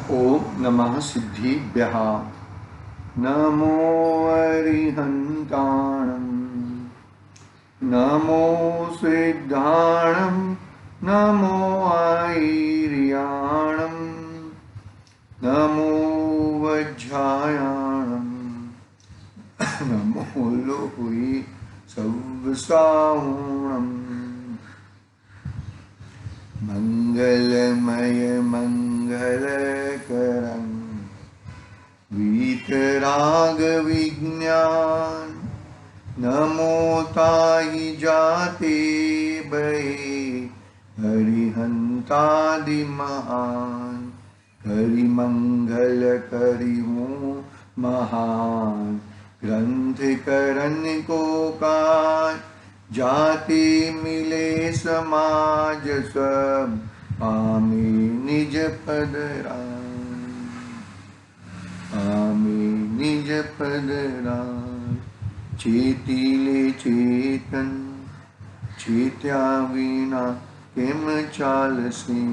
ओम नमः सिद्धिभ्यः। नमो अरिहन्ताणं, नमो सिद्धाणं, नमो ऐर्याणं, नमो वज्रायाणं, नमो लोहि सव्सावणम्। मंगलमय मंगलकरं वीतराग विज्ञान, नमो ताहि जाते भये हरिहंतादि महान। हरि मंगल करि हूँ महान, ग्रंथ करन को काज, जाति मिले समाज सब, आमे निज पद राम, आमे निज पद राम। चेतिले चेतन, चेत्या विना किम चालसी,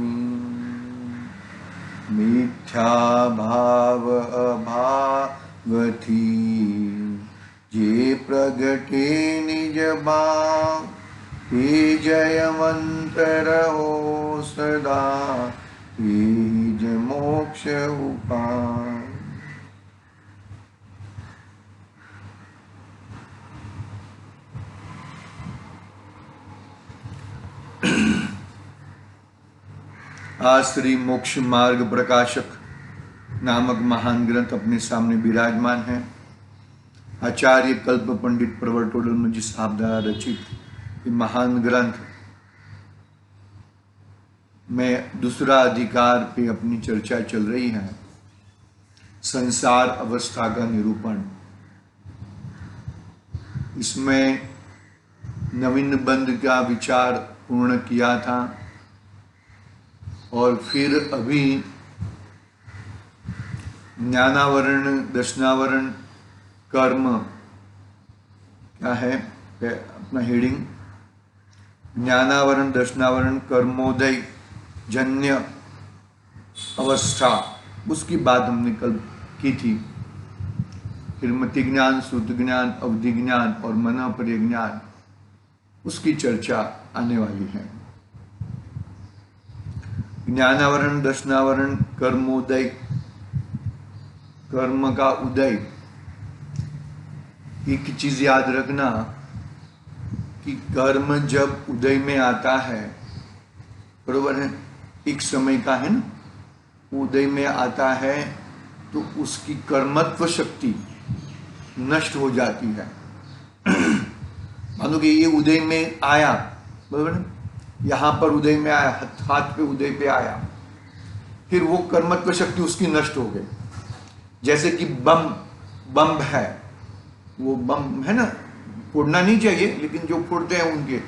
मिथ्या भाव अभावथी, जे प्रगटे निज भाव, ते जयवंत रहो सदा, तेज मोक्ष उपाय। आज श्री मोक्ष मार्ग प्रकाशक नामक महान ग्रंथ अपने सामने विराजमान है। आचार्य कल्प पंडित प्रवर टोडरमल साहब द्वारा रचित ये महान ग्रंथ में दूसरा अधिकार पे अपनी चर्चा चल रही है, संसार अवस्था का निरूपण। इसमें नवीन बंध का विचार पूर्ण किया था और फिर अभी ज्ञानावरण, दर्शनावरण, कर्म क्या है अपना हेडिंग, ज्ञानावरण, दर्शनावरण, कर्मोदय जन्य अवस्था, उसकी बात हमने कल की थी। फिर मति ज्ञान, श्रुति ज्ञान, अवधि ज्ञान और मन परिज्ञान, उसकी चर्चा आने वाली है। ज्ञानावरण, दर्शनावरण, कर्मोदय, कर्म का उदय। एक चीज याद रखना कि कर्म जब उदय में आता है, बरोबर है, एक समय का है ना, उदय में आता है तो उसकी कर्मत्व शक्ति नष्ट हो जाती है। मानो कि ये उदय में आया, बरोबर है, यहां पर उदय में आया, हाथ पे उदय पे आया, फिर वो कर्मत्व शक्ति उसकी नष्ट हो गई। जैसे कि बम है, वो बम है ना, फोड़ना नहीं चाहिए, लेकिन जो फोड़ते हैं उनके,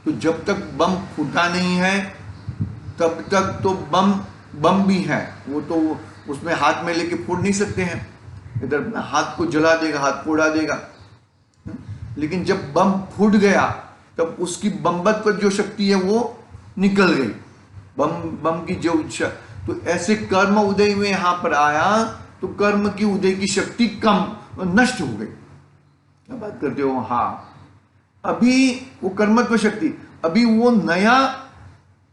तो जब तक बम फूटा नहीं है तब तक तो बम भी है, वो तो उसमें हाथ में लेके फोड़ नहीं सकते हैं, इधर हाथ को जला देगा, हाथ फोड़ा देगा। लेकिन जब बम फूट गया तब उसकी बम्बत्व जो शक्ति है वो निकल गई, बम की जो इच्छा। तो ऐसे कर्म उदय में यहां पर आया तो कर्म की उदय की शक्ति कम, नष्ट हो गई। क्या बात करते हो? हाँ, अभी वो कर्मत्व शक्ति, अभी वो नया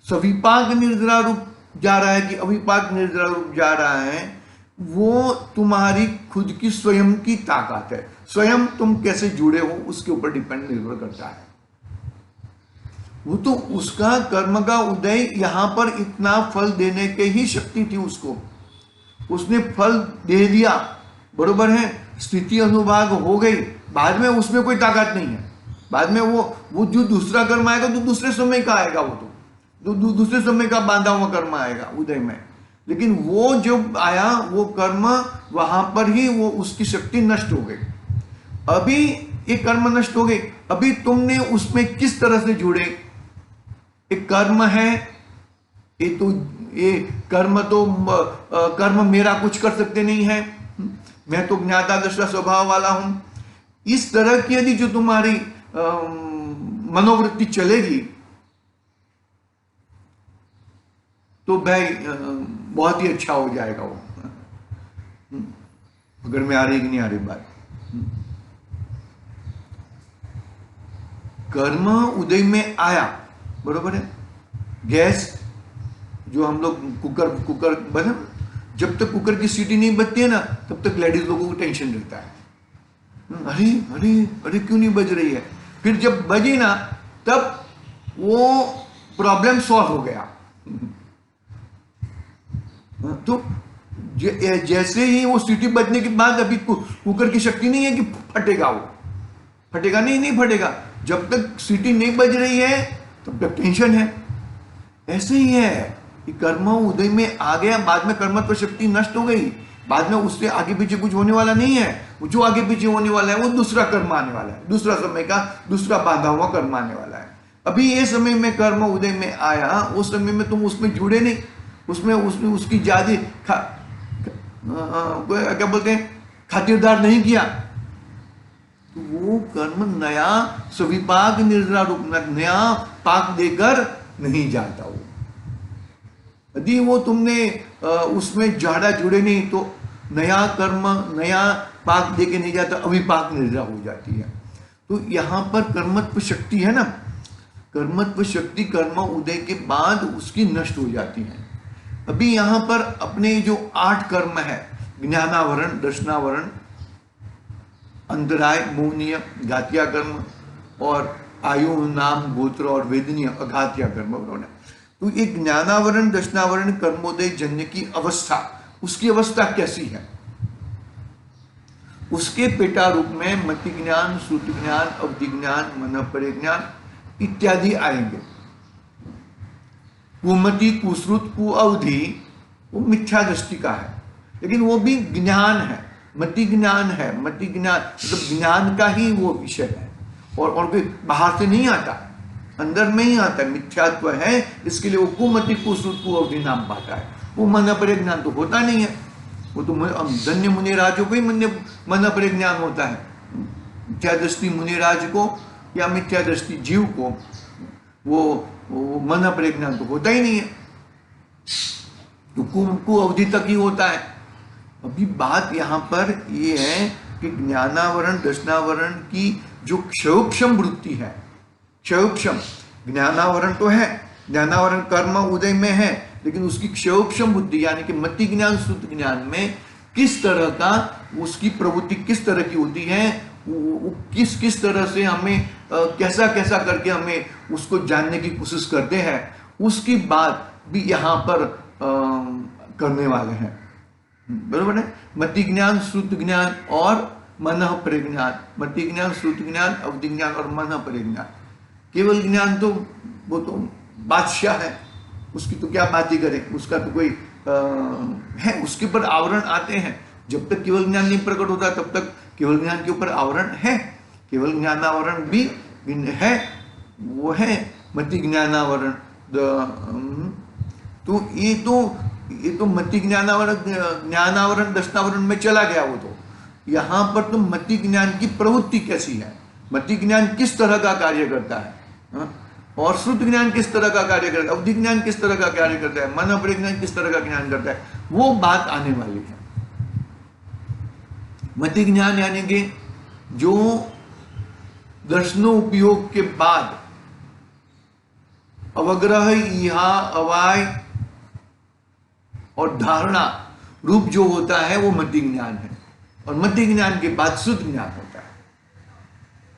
सविपाक निर्जरा रूप जा रहा है कि अविपाक निर्जरा रूप जा रहा है, वो तुम्हारी खुद की स्वयं की ताकत है। स्वयं तुम कैसे जुड़े हो उसके ऊपर डिपेंड, निर्भर करता है। वो तो उसका कर्म का उदय यहां पर इतना फल देने के ही शक्ति थी उसको, उसने फल दे दिया, बरोबर है, स्थिति अनुभाग हो गई, बाद में उसमें कोई ताकत नहीं है। बाद में वो जो दूसरा कर्म आएगा तो दूसरे समय का आएगा, वो तो दूसरे समय का बांधा हुआ कर्म आएगा उदय में। लेकिन वो जब आया वो कर्म, वहां पर ही वो उसकी शक्ति नष्ट हो गई। अभी ये कर्म नष्ट हो गई, अभी तुमने उसमें किस तरह से जुड़े। एक कर्म है, ये कर्म तो कर्म मेरा कुछ कर सकते नहीं है, मैं तो ज्ञाता दृष्टा स्वभाव वाला हूं। इस तरह की यदि जो तुम्हारी मनोवृत्ति चलेगी तो भाई बहुत ही अच्छा हो जाएगा वो। अगर में आ रही कि नहीं आ रही बात। कर्म उदय में आया, बरोबर है। गैस जो हम लोग कुकर बना, जब तक कुकर की सीटी नहीं बजती है ना, तब तक लेडीज लोगों को टेंशन रहता है, अरे अरे अरे क्यों नहीं बज रही है। फिर जब बजी ना, तब वो प्रॉब्लम सॉल्व हो गया। तो जैसे ही वो सीटी बजने के बाद, अभी कुकर की शक्ति नहीं है कि फटेगा, वो फटेगा नहीं फटेगा। जब तक सीटी नहीं बज रही है तब तक टेंशन है। ऐसे ही है कि कर्म उदय में आ गया, बाद में कर्मत्व शक्ति नष्ट हो गई, बाद में उससे आगे पीछे कुछ होने वाला नहीं है। जो आगे पीछे होने वाला है वो दूसरा कर्म आने वाला है, दूसरा समय का दूसरा बांधा हुआ कर्म आने वाला है। अभी ये समय में कर्म उदय में आया, उस समय में तुम उसमें जुड़े नहीं, उसमें उसकी ज्यादा क्या बोलते हैं, खातिरदार नहीं किया, तो वो कर्म नया सविपाक निर्जरा रूप नया पाक देकर नहीं जाता। वो यदि वो तुमने उसमें ज्यादा जुड़े नहीं, तो नया कर्म नया पाक दे के नहीं जाता, अविपाक निर्जरा हो जाती है। तो यहाँ पर कर्मत्व शक्ति है ना, कर्मत्व शक्ति कर्म उदय के बाद उसकी नष्ट हो जाती है। अभी यहाँ पर अपने जो 8 कर्म है, ज्ञानावरण, दर्शनावरण, अंतराय, मोहनीय, घातिया कर्म, और आयु, नाम, गोत्र और वेदनीय अघातिया कर्म। तो ये ज्ञानावरण, दर्शनावरण, कर्मोदय जन्य की अवस्था, उसकी अवस्था कैसी है, उसके पेटा रूप में मति ज्ञान, श्रुति ज्ञान, अवधि ज्ञान, मन परिज्ञान इत्यादि आएंगे। कुमति, कुश्रुत, कुअवधि वो मिथ्या दृष्टि का है, लेकिन वो भी ज्ञान है, मति ज्ञान है। मति ज्ञान मतलब ज्ञान का ही वो विषय है, और कोई बाहर से नहीं आता, अंदर में ही आता है, मिथ्यात्व है, इसके लिए वो कुमति, कुश्रुत, कुअवधि नाम पाता है। वो मन परिज्ञान तो होता नहीं है, वो तो धन्य मुनिराजों को ही मन परिज्ञान होता है। मिथ्या दृष्टि मुनिराज को या मिथ्या दृष्टि जीव को वो मन परिज्ञान तो होता ही नहीं है, तो कुअवधि तक ही होता है। अभी बात यहाँ पर ये है कि ज्ञानावरण, दर्शनावरण की जो क्षयोक्षम वृत्ति है, क्षयोक्षम, ज्ञानावरण तो है, ज्ञानावरण कर्म उदय में है, लेकिन उसकी क्षयोक्षम बुद्धि यानी कि मति ज्ञान, श्रुति ज्ञान में किस तरह का उसकी प्रवृत्ति किस तरह की होती है, वो किस तरह से हमें कैसा करके हमें उसको जानने की कोशिश करते हैं, उसकी बात भी यहाँ पर करने वाले हैं। बरोबर है। मति ज्ञान, श्रुति ज्ञान और मन परिज्ञान, मति ज्ञान, श्रुति ज्ञान, अवधि ज्ञान और मन परिज्ञान। केवल ज्ञान तो वो तो बादशाह है, उसकी तो क्या बात ही करें, उसका तो कोई है, उसके ऊपर आवरण आते हैं। जब तक केवल ज्ञान नहीं प्रकट होता तब तक केवल ज्ञान के ऊपर आवरण है, केवल ज्ञानावरण भी है, वो है मति ज्ञानावरण। तो ये तो मति ज्ञानावरण दर्शनावरण में चला गया। वो तो यहाँ पर तो मति ज्ञान की प्रवृत्ति कैसी है, मति ज्ञान किस तरह का कार्य करता है, और श्रुति ज्ञान किस तरह का कार्य करता है, अवधि ज्ञान किस तरह का कार्य करता है, मन परिज्ञान किस तरह का ज्ञान करता है, वो बात आने वाली है। मति ज्ञान यानी कि जो दर्शनोपयोग के बाद अवग्रह, इहा, अवाय और धारणा रूप जो होता है वो मति ज्ञान है, और मति ज्ञान के बाद शुद्ध ज्ञान होता है।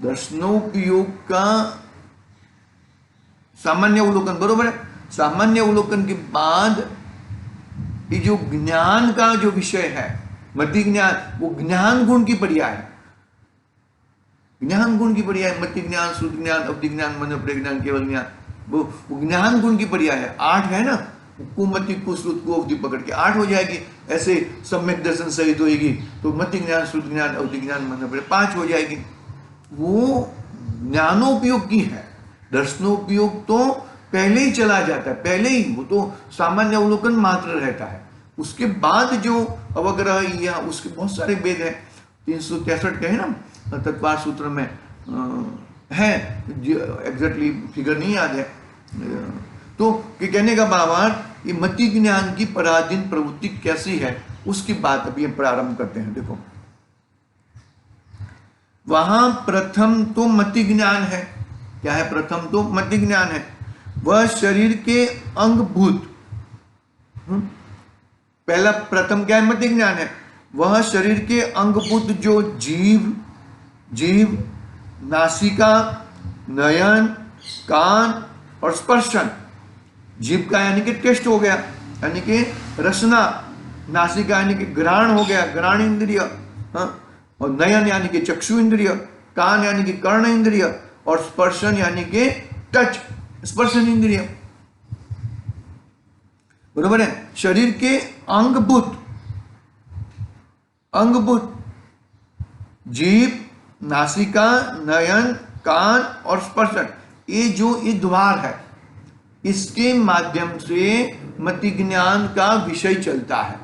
दर्शनोपयोग का सामान्य अवलोकन, बरोबर है, सामान्य अवलोकन के बाद ये जो ज्ञान का जो विषय है मति ज्ञान, वो ज्ञान गुण की पर्याय है, ज्ञान गुण की पर्याय। मति ज्ञान, श्रुति ज्ञान, अवधि ज्ञान, मन परिज्ञान, केवल ज्ञान, वो ज्ञान गुण की पर्याय है। 8 है ना, कुमति, कुश्रुत, कुअवधि पकड़ के 8 हो जाएगी। ऐसे सम्यक दर्शन सहित होगी तो मति ज्ञान, श्रुति ज्ञान, अवधि ज्ञान, मन परिज्ञान 5 हो जाएगी। वो ज्ञानोपयोग की है, दर्शनोपयोग तो पहले ही चला जाता है, पहले ही वो तो सामान्य अवलोकन मात्र रहता है। उसके बाद जो अवग्रह या उसके बहुत सारे वेद हैं, 363 के है ना तत्वार सूत्र में है, एग्जैक्टली फिगर नहीं याद है, तो कि कहने का भावार्थ, ये मति ज्ञान की पराधीन प्रवृत्ति कैसी है उसकी बात अभी प्रारंभ करते हैं। देखो, वहां प्रथम तो मति ज्ञान है। क्या है? प्रथम तो मति ज्ञान है। वह शरीर के अंगभूत, पहला प्रथम क्या है? मति ज्ञान है। वह शरीर के अंगभूत जो जीव, नासिका, नयन, कान और स्पर्शन। जीव का यानी कि टेस्ट हो गया, यानी कि रसना। नासिका यानी कि घ्राण हो गया, घ्राण इंद्रिय। और नयन यानी कि चक्षु इंद्रिय, कान यानी कि कर्ण इंद्रिय, और स्पर्शन यानी कि टच, स्पर्शन इंद्रिय। बरोबर है? शरीर के अंगभूत जीव, नासिका, नयन, कान और स्पर्शन, ये द्वार है, इसके माध्यम से मति ज्ञान का विषय चलता है।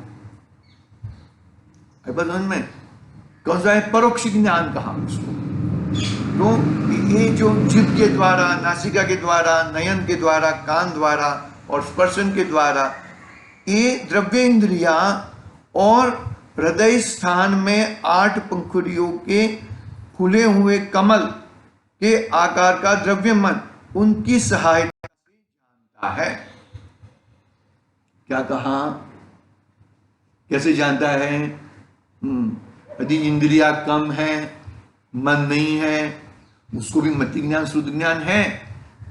समझ में? कौन सा है? परोक्ष ज्ञान कहा उसको। तो ये जो जीव के द्वारा, नासिका के द्वारा, नयन के द्वारा, कान द्वारा और स्पर्शन के द्वारा, ये द्रव्य इंद्रिया और हृदय स्थान में 8 पंखुड़ियों के फूले हुए कमल के आकार का द्रव्य मन उनकी सहायता से जानता है। क्या कहा? कैसे जानता है? यदि इंद्रिया कम है, मन नहीं है, उसको भी मति ज्ञान श्रुत ज्ञान है।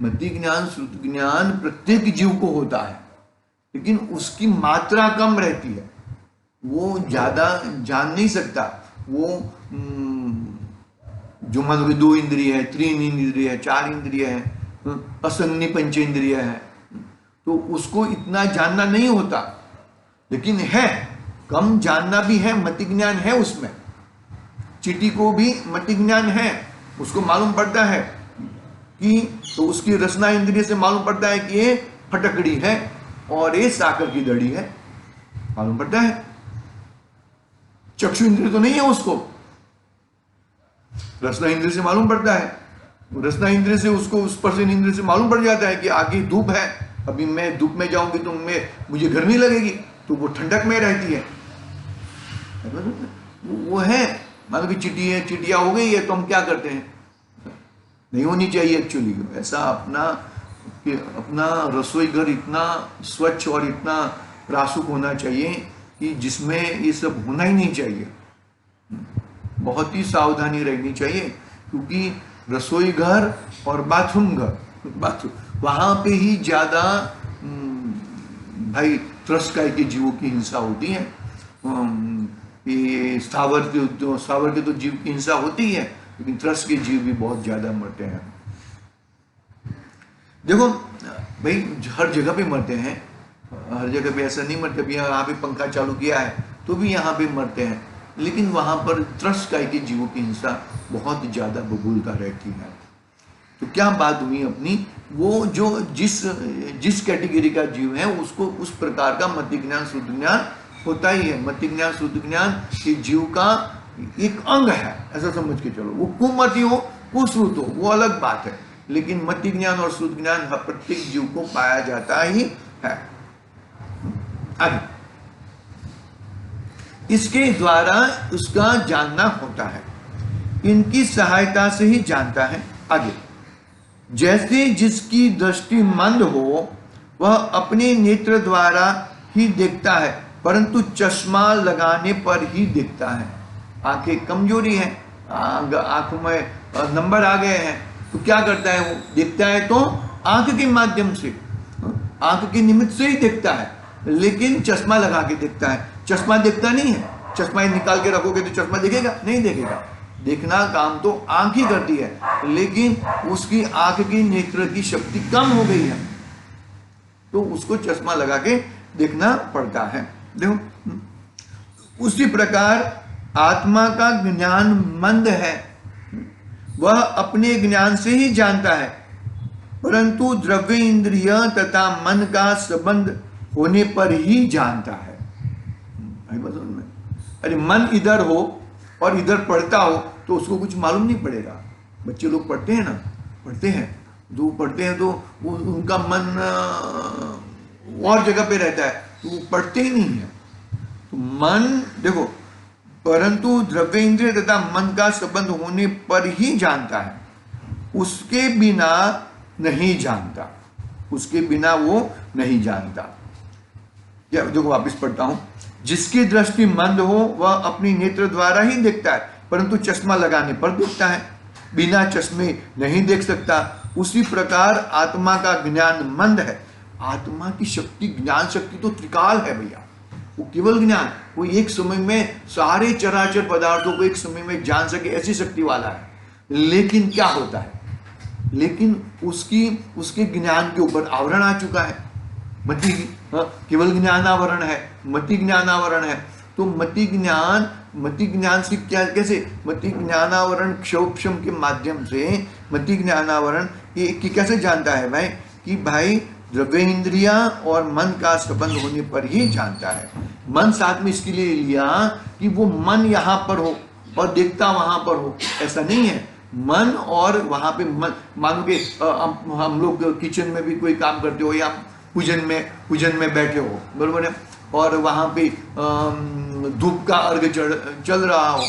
मति ज्ञान श्रुत ज्ञान प्रत्येक जीव को होता है, लेकिन उसकी मात्रा कम रहती है। वो ज्यादा जान नहीं सकता। वो जो मान लो 2 इंद्रिय है, 3 इंद्रिय है, 4 इंद्रिय है, असंज्ञ पंचेंद्रिय है, तो उसको इतना जानना नहीं होता। लेकिन है, कम जानना भी है, मति ज्ञान है उसमें। चींटी को भी मति ज्ञान है, उसको मालूम पड़ता है कि, तो उसकी रसना इंद्रिय से मालूम पड़ता है कि ये फटकड़ी है और ये साकर की दड़ी है, मालूम पड़ता है। चक्षु इंद्रिय तो नहीं है उसको, रसना इंद्रिय से मालूम पड़ता है। रसना इंद्रिय से उसको स्पर्शन इंद्रिय से मालूम पड़ जाता है कि आगे धूप है, अभी मैं धूप में जाऊंगी तो मुझे गर्मी लगेगी, तो वो ठंडक में रहती है। वो है, मान लो कि चिटिया हो गई है, तो हम क्या करते हैं? नहीं होनी चाहिए एक्चुअली ऐसा। अपना रसोई घर इतना स्वच्छ और इतना रासुक होना चाहिए कि जिसमें ये सब होना ही नहीं चाहिए। बहुत ही सावधानी रहनी चाहिए, क्योंकि रसोई घर और बाथरूम वहां पे ही ज्यादा भाई त्रस्काय के जीवों की हिंसा होती है। ये स्थावर के तो जीव की हिंसा होती है, लेकिन त्रस के जीव भी बहुत ज्यादा मरते हैं। देखो भाई, हर जगह पे मरते हैं, हर जगह पे ऐसा नहीं मरते। अभी यहाँ पे पंखा चालू किया है तो भी यहाँ पे मरते हैं, लेकिन वहां पर त्रस्काय के जीवों की हिंसा बहुत ज्यादा बबूलता रहती है। तो क्या बात हुई अपनी, वो जो जिस कैटेगरी का जीव है उसको उस प्रकार का मति ज्ञान शुद्ध ज्ञान होता ही है। मति ज्ञान शुद्ध ज्ञान ये जीव का एक अंग है, ऐसा समझ के चलो। वो कुमति हो, कुश्रुत हो, वो अलग बात है, लेकिन मति ज्ञान और शुद्ध ज्ञान प्रत्येक जीव को पाया जाता ही है। आगे इसके द्वारा उसका जानना होता है, इनकी सहायता से ही जानता है। आगे, जैसे जिसकी दृष्टि मंद हो वह अपने नेत्र द्वारा ही देखता है, परंतु चश्मा लगाने पर ही देखता है। आंखें कमजोरी है, आंख में नंबर आ गए हैं, तो क्या करता है? वो देखता है तो आंख के माध्यम से, आंख के निमित्त से ही देखता है, लेकिन चश्मा लगा के देखता है। चश्मा देखता नहीं है। चश्मा निकाल के रखोगे तो चश्मा देखेगा? नहीं देखेगा। देखना काम तो आंख ही करती है, लेकिन उसकी आंख की नेत्र की शक्ति कम हो गई है, तो उसको चश्मा लगा के देखना पड़ता है। देखो, उसी प्रकार आत्मा का ज्ञान मंद है, वह अपने ज्ञान से ही जानता है, परंतु द्रव्य इंद्रिय तथा मन का संबंध होने पर ही जानता है। अरे मन इधर हो और इधर पढ़ता हो तो उसको कुछ मालूम नहीं पड़ेगा। बच्चे लोग पढ़ते हैं ना, पढ़ते हैं, जो पढ़ते हैं तो उनका मन और जगह पे रहता है, तो वो पढ़ते ही नहीं है। तो मन देखो, परंतु द्रव्य इंद्रिय तथा मन का संबंध होने पर ही जानता है, उसके बिना नहीं जानता, उसके बिना वो नहीं जानता। या देखो वापस पढ़ता हूं, जिसकी दृष्टि मंद हो वह अपनी नेत्र द्वारा ही देखता है, परंतु चश्मा लगाने पर देखता है, बिना चश्मे नहीं देख सकता। उसी प्रकार आत्मा का ज्ञान मंद है। आत्मा की शक्ति, ज्ञान शक्ति तो त्रिकाल है भैया, वो केवल ज्ञान, वो एक समय में सारे चराचर पदार्थों को एक समय में जान सके ऐसी शक्ति वाला है। लेकिन क्या होता है, लेकिन उसके ज्ञान के ऊपर आवरण आ चुका है, मति, केवल ज्ञानावरण है, मति ज्ञानावरण है। तो मति ज्ञान से क्या, कैसे मति ज्ञानावरण क्षोभम के माध्यम से मति ज्ञानावरण ये कैसे जानता है भाई, कि भाई द्रव्य इंद्रिया और मन का संबंध होने पर ही जानता है। मन साथ में इसके लिए लिया कि वो मन यहाँ पर हो और देखता वहां पर हो, ऐसा नहीं है। मन और वहां पे मन, मानो कि हम लोग किचन में भी कोई काम करते हो या पूजन में बैठे हो, बरोबर है, और वहां पे धूप का अर्घ चल रहा हो,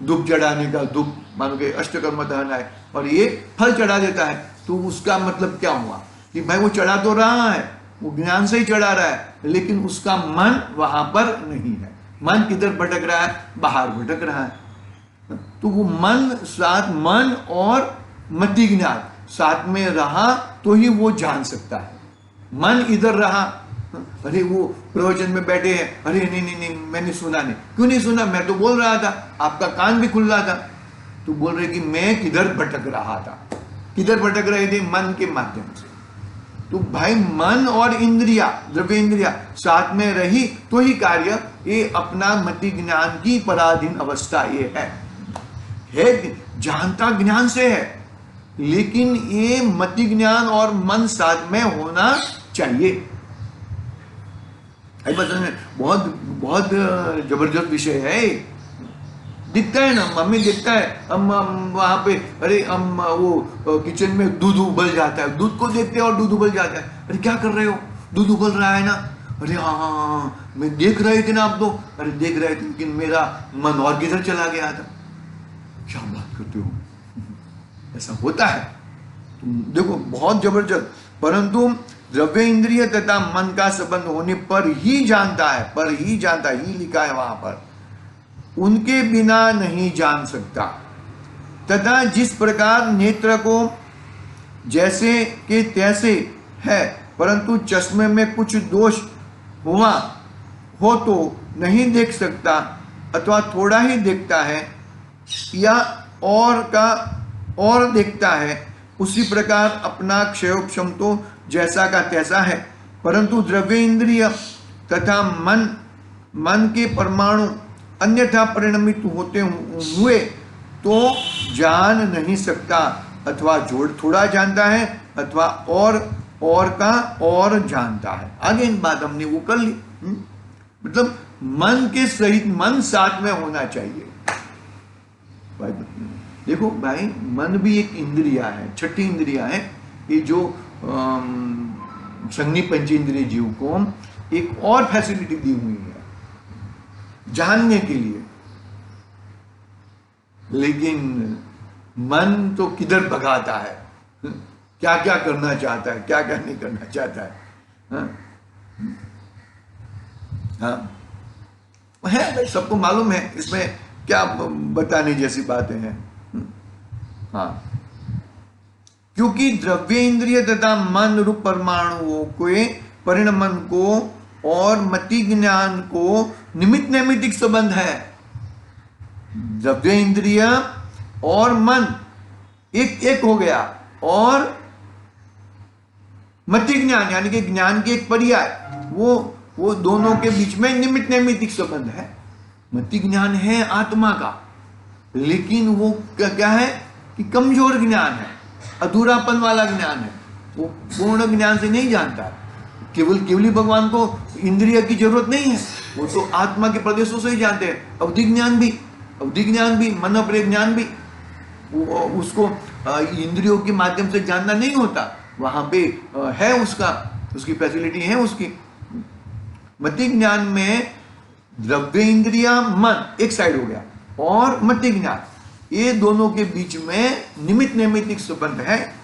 धूप चढ़ाने का, धूप मानो कि अष्टकर्म दहन है और ये फल चढ़ा देता है, तो उसका मतलब क्या हुआ कि भाई वो चढ़ा तो रहा है, वो ज्ञान से ही चढ़ा रहा है, लेकिन उसका मन वहां पर नहीं है। मन किधर भटक रहा है, बाहर भटक रहा है। तो वो मन और मति ज्ञान साथ में रहा तो ही वो जान सकता है। मन इधर रहा, अरे वो प्रवचन में बैठे हैं, अरे नहीं मैंने सुना नहीं, क्यों नहीं सुना, मैं तो बोल रहा था, आपका कान भी खुल रहा था, तो बोल रहे कि मैं किधर भटक रहा था, किधर भटक रहे थे, मन के माध्यम से। तो भाई मन और इंद्रिया, द्रव्य इंद्रिया साथ में रही तो ही कार्य, ये अपना मति ज्ञान की पराधीन अवस्था ये है जानता ज्ञान से है, लेकिन ये मति ज्ञान और मन साथ में होना चाहिए। बहुत बहुत जबरदस्त विषय है, दिखता है ना, हमें दिखता है, हम वहां पे, अरे हम वो किचन में दूध उबल जाता है, दूध को देखते हैं और दूध उबल जाता है, अरे क्या कर रहे हो, दूध उबल रहा है ना, अरे हाँ मैं देख रहे थे ना आप तो, अरे देख रहे थे, लेकिन मेरा मन और किधर चला गया था। क्या बात करते हो, ऐसा होता है। देखो बहुत जबरदस्त, परंतु द्रव्य इंद्रिय तथा मन का संबंध होने पर ही जानता है, पर ही जानता ही लिखा है वहां पर, उनके बिना नहीं जान सकता। तथा जिस प्रकार नेत्र को जैसे के तैसे है, परंतु चश्मे में कुछ दोष हुआ हो तो नहीं देख सकता, अथवा थोड़ा ही देखता है या और का और देखता है, उसी प्रकार अपना क्षयोक्षम तो जैसा का तैसा है, परंतु द्रव्य इंद्रिय तथा मन के परमाणु अन्यथा परिणमित होते हुए तो जान नहीं सकता, अथवा थोड़ा जानता है अथवा और का और जानता है। आगे इन बात हमने वो कर ली। मतलब मन के सहित मन साथ में होना चाहिए। देखो भाई, मन भी एक इंद्रिया है, छठी इंद्रिया है, ये जो संज्ञी पंचेंद्रिय जीव को एक और फैसिलिटी दी हुई है जानने के लिए, लेकिन मन तो किधर भगाता है, क्या क्या करना चाहता है, क्या क्या नहीं करना चाहता है। हाँ है, सबको मालूम है, इसमें क्या बताने जैसी बातें हैं। हाँ, क्योंकि द्रव्य इंद्रिय तथा मन रूप परमाणुओं के परिणमन को और मति ज्ञान को निमित्त नैमित्तिक संबंध है। द्रव्य इंद्रिय और मन एक हो गया, और मति ज्ञान यानी कि ज्ञान के एक पर्याय, वो दोनों के बीच में निमित्त नैमित्तिक संबंध है। मति ज्ञान है आत्मा का, लेकिन वो क्या है कि कमजोर ज्ञान है, अधूरापन वाला ज्ञान है, वो पूर्ण ज्ञान से नहीं जानता। केवली भगवान को इंद्रिय की जरूरत नहीं है, वो तो आत्मा के प्रदेशों से ही जानते हैं। अवधि ज्ञान भी, मन अपने ज्ञान भी, उसको इंद्रियों के माध्यम से जानना नहीं होता, वहां पे है उसकी फैसिलिटी है उसकी। मति ज्ञान में द्रव्य इंद्रिया मन एक साइड हो गया, और मति ज्ञान, ये दोनों के बीच में निमित्त नैमित्तिक संबंध है।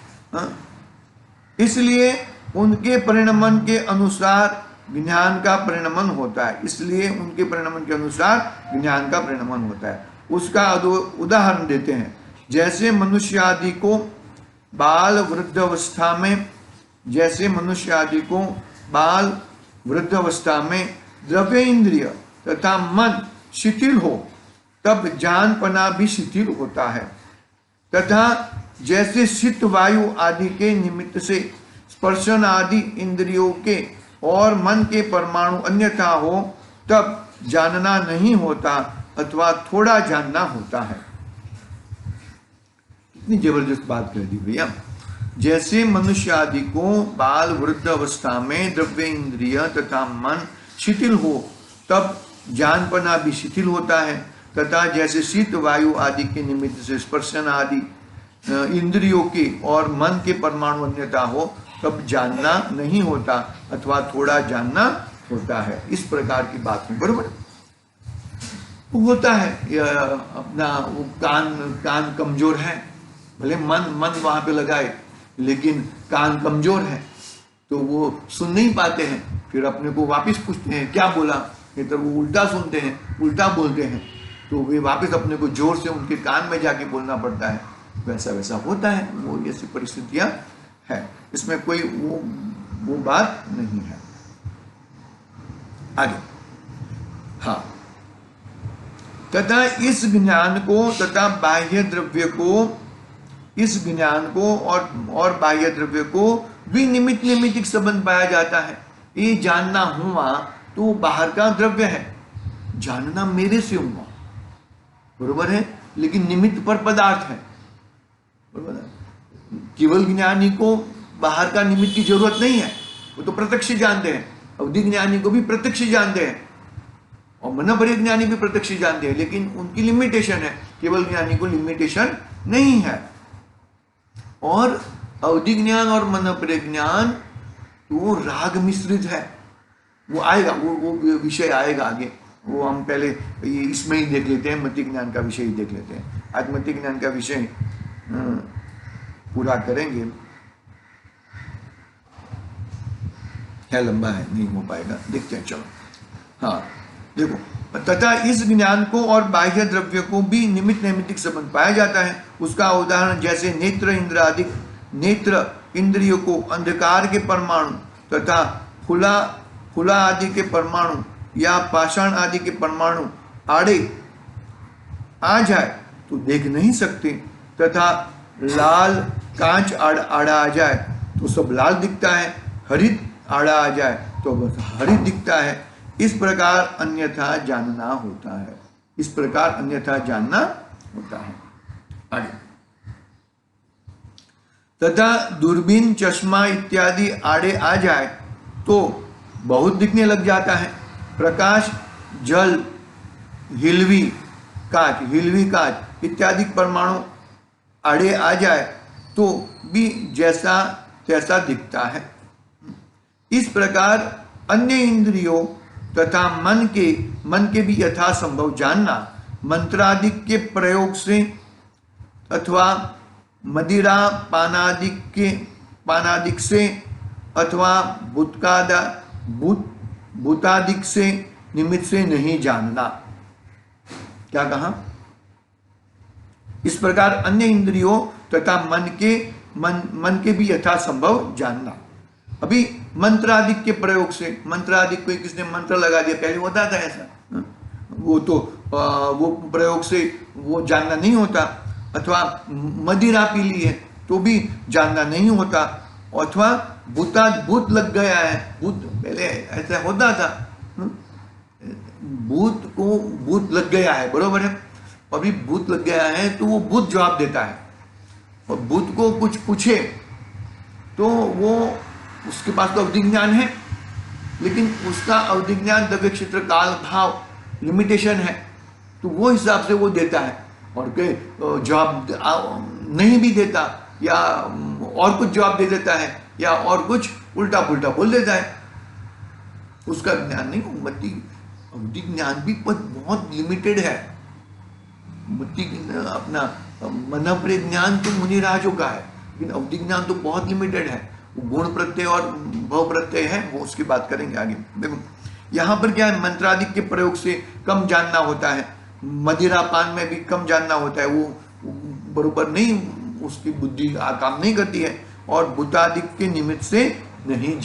इसलिए उनके परिणमन के अनुसार ज्ञान का परिणमन होता है, इसलिए उनके परिणमन के अनुसार ज्ञान का परिणमन होता है। उसका उदाहरण देते हैं, जैसे मनुष्य आदि को बाल वृद्ध अवस्था में, जैसे मनुष्य आदि को बाल वृद्ध अवस्था में द्रव्य इंद्रिय तथा मन शिथिल हो, तब जानपना भी शिथिल होता है। तथा जैसे शीत वायु आदि के निमित्त से स्पर्शन आदि इंद्रियों के और मन के परमाणु अन्यथा हो, तब जानना नहीं होता अथवा थोड़ा जानना होता है। कितनी जबरदस्त बात कह दी भैया। जैसे मनुष्य आदि को बाल वृद्ध अवस्था में द्रव्य इंद्रिय तथा मन शिथिल हो, तब जानपना भी शिथिल होता है। तथा जैसे शीत वायु आदि के निमित्त से स्पर्शन आदि इंद्रियों के और मन के परमाणु अन्यथा हो, तब जानना नहीं होता अथवा थोड़ा जानना होता है। इस प्रकार की बात है, बरोबर होता है। अपना वो कान कमजोर है, भले मन वहां पे लगाए, लेकिन कान कमजोर है तो वो सुन नहीं पाते हैं। फिर अपने को वापस पूछते हैं क्या बोला, नहीं तो वो उल्टा सुनते हैं, उल्टा बोलते हैं, तो वे वापस अपने को जोर से उनके कान में जाके बोलना पड़ता है। वैसा होता है, वो ऐसी परिस्थितियां है, इसमें कोई वो बात नहीं है। आगे, हाँ, तथा इस ज्ञान को तथा बाह्य द्रव्य को, इस ज्ञान को और बाह्य द्रव्य को भी निमित्त नैमित्तिक संबंध पाया जाता है। ये जानना हुआ तो बाहर का द्रव्य है, जानना मेरे से हुआ, बरोबर है, लेकिन निमित्त पर पदार्थ है, बरोबर है। केवल ज्ञानी को बाहर का निमित्त की जरूरत नहीं है, वो तो प्रत्यक्ष जानते हैं। अवधि ज्ञानी को भी प्रत्यक्ष जानते हैं, और मनोपरि ज्ञानी भी प्रत्यक्ष जानते हैं, लेकिन उनकी लिमिटेशन है, केवल ज्ञानी को लिमिटेशन नहीं है। और अवधि ज्ञान और मनोपरि ज्ञान तो राग मिश्रित है, वो आएगा, वो विषय आएगा आगे, वो हम पहले इसमें ही देख लेते हैं, मति ज्ञान का विषय ही देख लेते हैं। आज मति ज्ञान का विषय पूरा करेंगे, है लंबा है, नहीं हो पाएगा, देखते हैं, चलो। हाँ देखो, तथा इस ज्ञान को और बाह्य द्रव्य को भी निमित्त नैमित्तिक संबंध पाया जाता है। उसका उदाहरण जैसे नेत्र इंद्रादिक, नेत्र इंद्रियों को अंधकार के परमाणु तथा फुला आदि के परमाणु या पाषाण आदि के परमाणु आड़े आ जाए तो देख नहीं सकते, तथा लाल कांच आड़ा आ जाए तो सब लाल दिखता है, हरित आड़ा आ जाए तो बस हरित दिखता है। इस प्रकार अन्यथा जानना होता है, इस प्रकार अन्यथा जानना होता है। आगे, तथा दूरबीन चश्मा इत्यादि आड़े आ जाए तो बहुत दिखने लग जाता है। प्रकाश, जल, हिलवी कांच इत्यादि परमाणु आड़े आ जाए तो भी जैसा तैसा दिखता है। इस प्रकार अन्य इंद्रियों तथा मन के भी यथासंभव जानना मंत्रादिक के प्रयोग से अथवा मदिरा पानादिक से अथवा भूतादिक से निमित्त से नहीं जानना। क्या कहा? इस प्रकार अन्य इंद्रियों तथा मन के भी यथासंभव जानना। अभी मंत्रादिक के प्रयोग से, मंत्रादिक कोई किसने मंत्र लगा दिया, पहले होता था ऐसा, वो तो वो प्रयोग से वो जानना नहीं होता। अथवा मदिरा पी ली है तो भी जानना नहीं होता। अथवा भूत लग गया है, भूत पहले ऐसा होता था, भूत लग गया है, बरोबर है। अभी भूत लग गया है तो वो भूत जवाब देता है, और भूत को कुछ पूछे तो वो उसके पास तो अवधि ज्ञान है, लेकिन उसका अवधि ज्ञान द्रव्य क्षेत्र काल भाव लिमिटेशन है, तो वो हिसाब से वो देता है। और के जवाब नहीं भी देता, या और कुछ जवाब दे देता है, या और कुछ उल्टा पुल्टा बोल देता है, उसका ज्ञान नहीं। मति अवधि ज्ञान भी बहुत लिमिटेड है। मति अपना मनप्रिय ज्ञान तो मुनिराजों का है, लेकिन अवधि ज्ञान तो बहुत लिमिटेड है। गुण प्रत्यय और भव प्रत्यय है, वो उसकी बात करेंगे आगे। देखो यहाँ पर क्या है, मंत्रादि के प्रयोग से कम जानना होता है, मदिरा पान में भी कम जानना होता है, वो बरोबर नहीं, उसकी बुद्धि काम नहीं करती है। और बुतादि के निमित्त से नहीं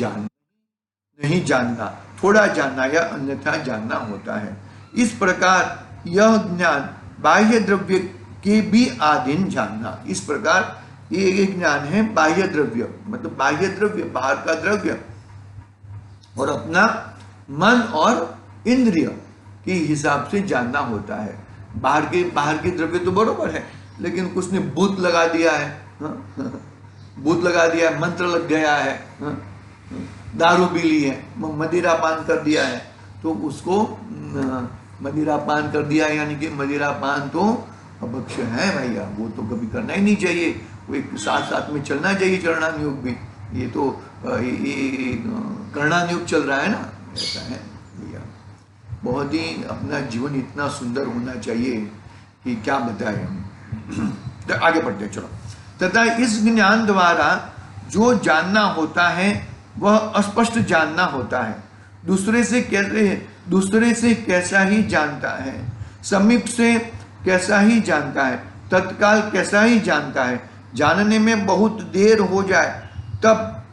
जानना, थोड़ा जानना या अन्यथा जानना होता है। इस प्रकार यह ज्ञान बाह्य द्रव्य के भी आधीन जानना। इस प्रकार ये एक ज्ञान है बाह्य द्रव्य, मतलब बाह्य द्रव्य, बाहर का द्रव्य, और अपना मन और इंद्रिय के हिसाब से जानना होता है। बाहर के द्रव्य तो बरोबर है, लेकिन कुछ ने भूत लगा दिया है, भूत लगा दिया है, मंत्र लग गया है, दारू पी ली है, मदिरा पान कर दिया है, तो उसको मदिरा पान कर दिया, यानी कि मदिरा पान तो अभक्ष है भैया, वो तो कभी करना ही नहीं चाहिए, वो एक साथ साथ में चलना चाहिए चरणानुयोग भी। ये तो ये करणानुयोग चल रहा है ना, ऐसा है भैया। बहुत ही अपना जीवन इतना सुंदर होना चाहिए कि क्या बताएं हम। तो आगे बढ़ते चलो। तथा इस ज्ञान द्वारा जो जानना होता है वह अस्पष्ट जानना होता है। दूसरे से कैसा ही जानता है, समीप से कैसा ही जानता है, तत्काल कैसा ही जानता है, जानने में बहुत देर हो जाए तब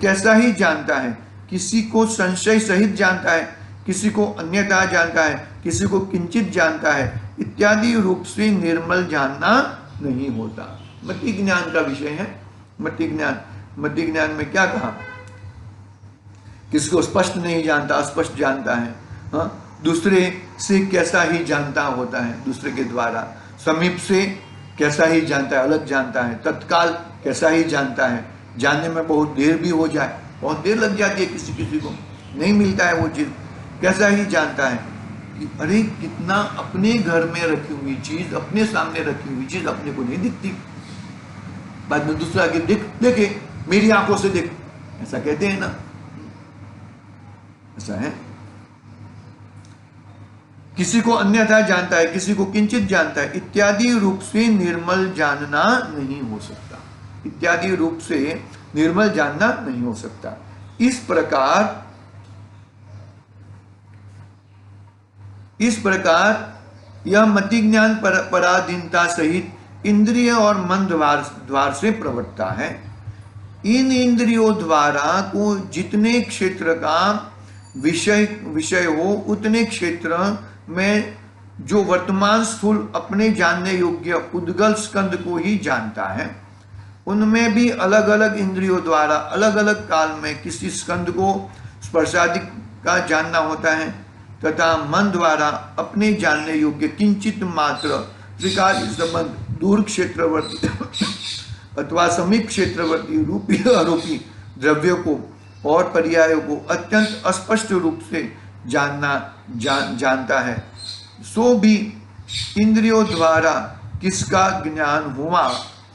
कैसा ही जानता है, किसी को संशय सहित जानता है, किसी को अन्यथा जानता है, किसी को किंचित जानता है, इत्यादि रूप से निर्मल जानना नहीं होता। मति ज्ञान का विषय है। मति ज्ञान में क्या कहा, किसी को स्पष्ट नहीं जानता, अस्पष्ट जानता है। हाँ, दूसरे से कैसा ही जानता होता है, दूसरे के द्वारा। समीप से कैसा ही जानता है, अलग जानता है। तत्काल कैसा ही जानता है, जानने में बहुत देर भी हो जाए, बहुत देर लग जाती है, किसी को नहीं मिलता है वो चीज, कैसा ही जानता है कि अरे कितना अपने घर में रखी हुई चीज, अपने सामने रखी हुई चीज अपने को नहीं दिखती, बाद में दूसरा आगे देखे मेरी आंखों से देख, ऐसा कहते हैं ना, ऐसा है। किसी को अन्यथा जानता है, किसी को किंचित जानता है, इत्यादि रूप से निर्मल जानना नहीं हो सकता। इत्यादि रूप से निर्मल जानना नहीं हो सकता। इस प्रकार यह मति ज्ञान पराधीनता सहित इंद्रिय और मन द्वार से प्रवर्तता है। इन इंद्रियों द्वारा को जितने क्षेत्र का विषय हो, उतने क्षेत्र में जो वर्तमान स्थूल अपने जानने योग्य उद्गल स्कंद को ही जानता है, उनमें भी अलग अलग इंद्रियों द्वारा अलग अलग काल में किसी स्कंद को स्पर्शादि का जानना होता है, तथा मन द्वारा अपने जानने योग्य किंचित मात्र त्रिकाल संबंध दूर क्षेत्रवर्ती अथवा समीप क्षेत्रवर्ती रूपी अरूपी द्रव्यों को और पर्यायों को अत्यंत अस्पष्ट रूप से जानता है। सो भी इंद्रियों द्वारा किसका ज्ञान हुआ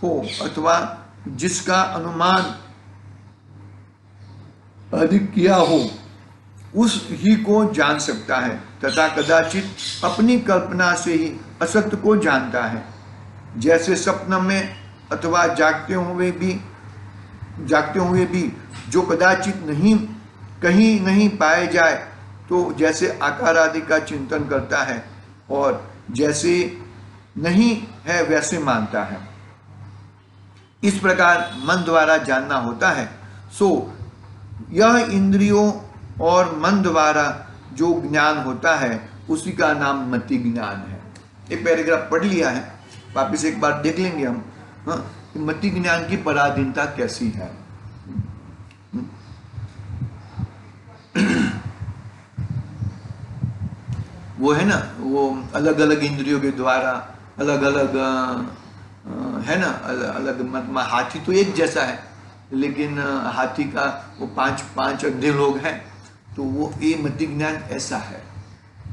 हो अथवा जिसका अनुमान अधिक किया हो, उस ही को जान सकता है, तथा कदाचित अपनी कल्पना से ही असत्य को जानता है। जैसे स्वप्न में अथवा जागते हुए भी जो कदाचित कहीं नहीं पाए जाए, तो जैसे आकार आदि का चिंतन करता है और जैसे नहीं है वैसे मानता है, इस प्रकार मन द्वारा जानना होता है। सो यह इंद्रियों और मन द्वारा जो ज्ञान होता है उसी का नाम मति ज्ञान है। एक पैराग्राफ पढ़ लिया है, वापिस एक बार देख लेंगे हम। हाँ, मति ज्ञान की पराधीनता कैसी है। वो है ना, वो अलग अलग इंद्रियों के द्वारा अलग अलग है ना, अलग मतलब हाथी तो एक जैसा है, लेकिन हाथी का वो पांच अंधे लोग हैं, तो वो ये मति ज्ञान ऐसा है।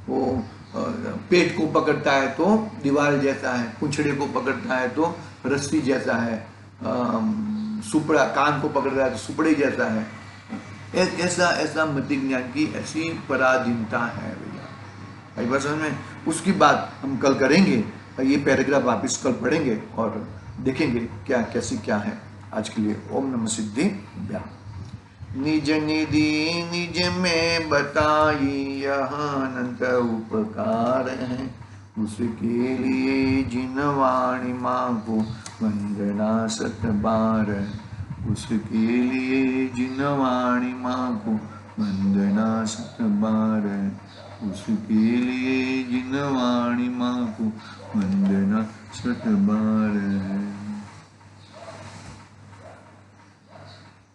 वो पेट को पकड़ता है तो दीवार जैसा है, पूंछड़े को पकड़ता है तो रस्सी जैसा है, सुपड़ा कान को पकड़ रहा है तो सुपड़े जैसा है। ऐसा ऐसा मति ज्ञान की ऐसी पराधीनता है भैया। एक बार समझ में, उसकी बात हम कल करेंगे। ये पैराग्राफ वापिस कल पढ़ेंगे और देखेंगे क्या कैसी क्या है। आज के लिए ओम नमः सिद्धिभ्यां। निज निधि निज में बताई यह अनंत उपकार है, उसके लिए जिन वाणी माँ को वंदना सत बार, उसके लिए जिन वाणी माँ को वंदना सत बार, उसके लिए जिन वाणी माँ को वंदना सत बार।